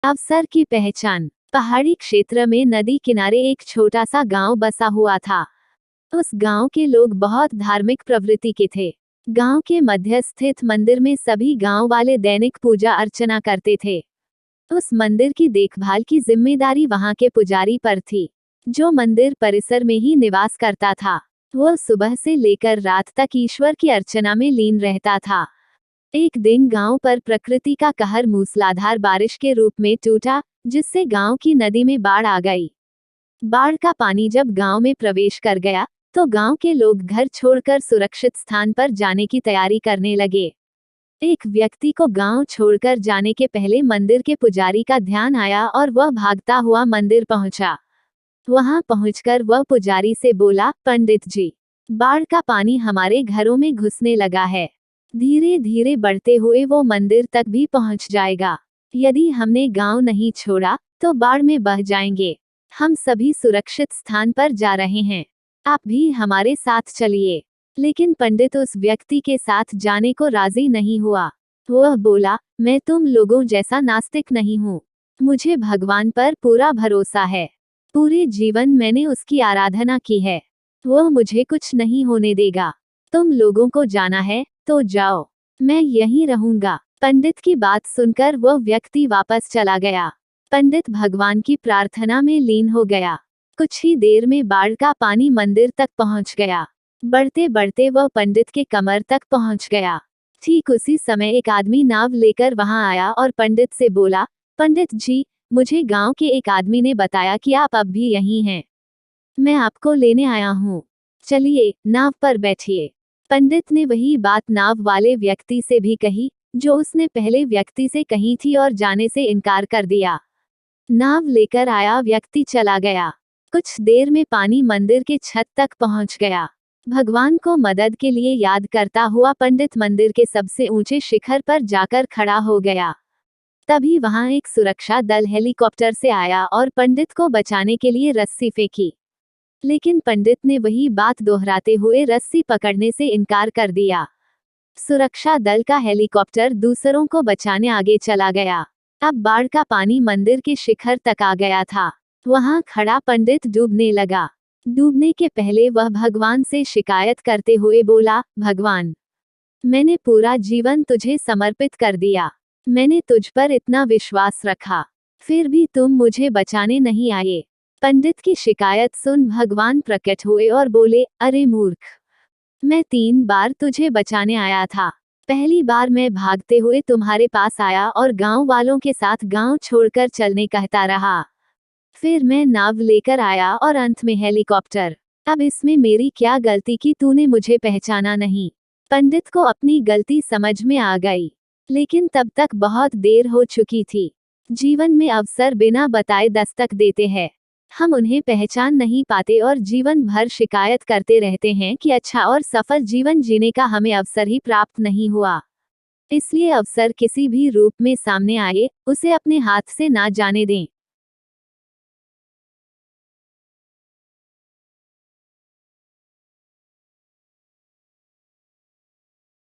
अवसर की पहचान। पहाड़ी क्षेत्र में नदी किनारे एक छोटा सा गांव बसा हुआ था। उस गांव के लोग बहुत धार्मिक प्रवृत्ति के थे। गांव के मध्य स्थित मंदिर में सभी गांव वाले दैनिक पूजा अर्चना करते थे। उस मंदिर की देखभाल की जिम्मेदारी वहां के पुजारी पर थी, जो मंदिर परिसर में ही निवास करता था। वह सुबह से लेकर रात तक ईश्वर की अर्चना में लीन रहता था। एक दिन गांव पर प्रकृति का कहर मूसलाधार बारिश के रूप में टूटा, जिससे गांव की नदी में बाढ़ आ गई। बाढ़ का पानी जब गांव में प्रवेश कर गया, तो गांव के लोग घर छोड़कर सुरक्षित स्थान पर जाने की तैयारी करने लगे। एक व्यक्ति को गांव छोड़कर जाने के पहले मंदिर के पुजारी का ध्यान आया और वह भागता हुआ मंदिर पहुंचा। वहां पहुंचकर वह पुजारी से बोला, पंडित जी, बाढ़ का पानी हमारे घरों में घुसने लगा है। धीरे धीरे बढ़ते हुए वो मंदिर तक भी पहुंच जाएगा। यदि हमने गांव नहीं छोड़ा तो बाढ़ में बह जाएंगे। हम सभी सुरक्षित स्थान पर जा रहे हैं, आप भी हमारे साथ चलिए। लेकिन पंडित उस व्यक्ति के साथ जाने को राजी नहीं हुआ। वह बोला, मैं तुम लोगों जैसा नास्तिक नहीं हूँ। मुझे भगवान पर पूरा भरोसा है। पूरे जीवन मैंने उसकी आराधना की है। वह मुझे कुछ नहीं होने देगा। तुम लोगों को जाना है तो जाओ, मैं यहीं रहूंगा। पंडित की बात सुनकर वह व्यक्ति वापस चला गया। पंडित भगवान की प्रार्थना में लीन हो गया। कुछ ही देर में बाढ़ का पानी मंदिर तक पहुंच गया। बढ़ते बढ़ते वह पंडित के कमर तक पहुंच गया। ठीक उसी समय एक आदमी नाव लेकर वहां आया और पंडित से बोला, पंडित जी, मुझे गांव के एक आदमी ने बताया कि आप अब भी यहीं हैं। मैं आपको लेने आया हूँ, चलिए नाव पर बैठिए। पंडित ने वही बात नाव वाले व्यक्ति से भी कही, जो उसने पहले व्यक्ति से कही थी, और जाने से इनकार कर दिया। नाव लेकर आया व्यक्ति चला गया। कुछ देर में पानी मंदिर के छत तक पहुंच गया। भगवान को मदद के लिए याद करता हुआ पंडित मंदिर के सबसे ऊंचे शिखर पर जाकर खड़ा हो गया। तभी वहां एक सुरक्षा दल हेलीकॉप्टर से आया और पंडित को बचाने के लिए रस्सी फेंकी। लेकिन पंडित ने वही बात दोहराते हुए रस्सी पकड़ने से इनकार कर दिया। सुरक्षा दल का हेलीकॉप्टर दूसरों को बचाने आगे चला गया। अब बाढ़ का पानी मंदिर के शिखर तक आ गया था। वहां खड़ा पंडित डूबने लगा। डूबने के पहले वह भगवान से शिकायत करते हुए बोला, भगवान, मैंने पूरा जीवन तुझे समर्पित कर दिया। मैंने तुझ पर इतना विश्वास रखा, फिर भी तुम मुझे बचाने नहीं आए। पंडित की शिकायत सुन भगवान प्रकट हुए और बोले, अरे मूर्ख, मैं 3 बार तुझे बचाने आया था। पहली बार मैं भागते हुए तुम्हारे पास आया और गांव वालों के साथ गांव छोड़कर चलने कहता रहा। फिर मैं नाव लेकर आया और अंत में हेलीकॉप्टर। अब इसमें मेरी क्या गलती कि तूने मुझे पहचाना नहीं। पंडित को अपनी गलती समझ में आ गई, लेकिन तब तक बहुत देर हो चुकी थी। जीवन में अवसर बिना बताए दस्तक देते हैं। हम उन्हें पहचान नहीं पाते और जीवन भर शिकायत करते रहते हैं कि अच्छा और सफल जीवन जीने का हमें अवसर ही प्राप्त नहीं हुआ। इसलिए अवसर किसी भी रूप में सामने आए, उसे अपने हाथ से ना जाने दें।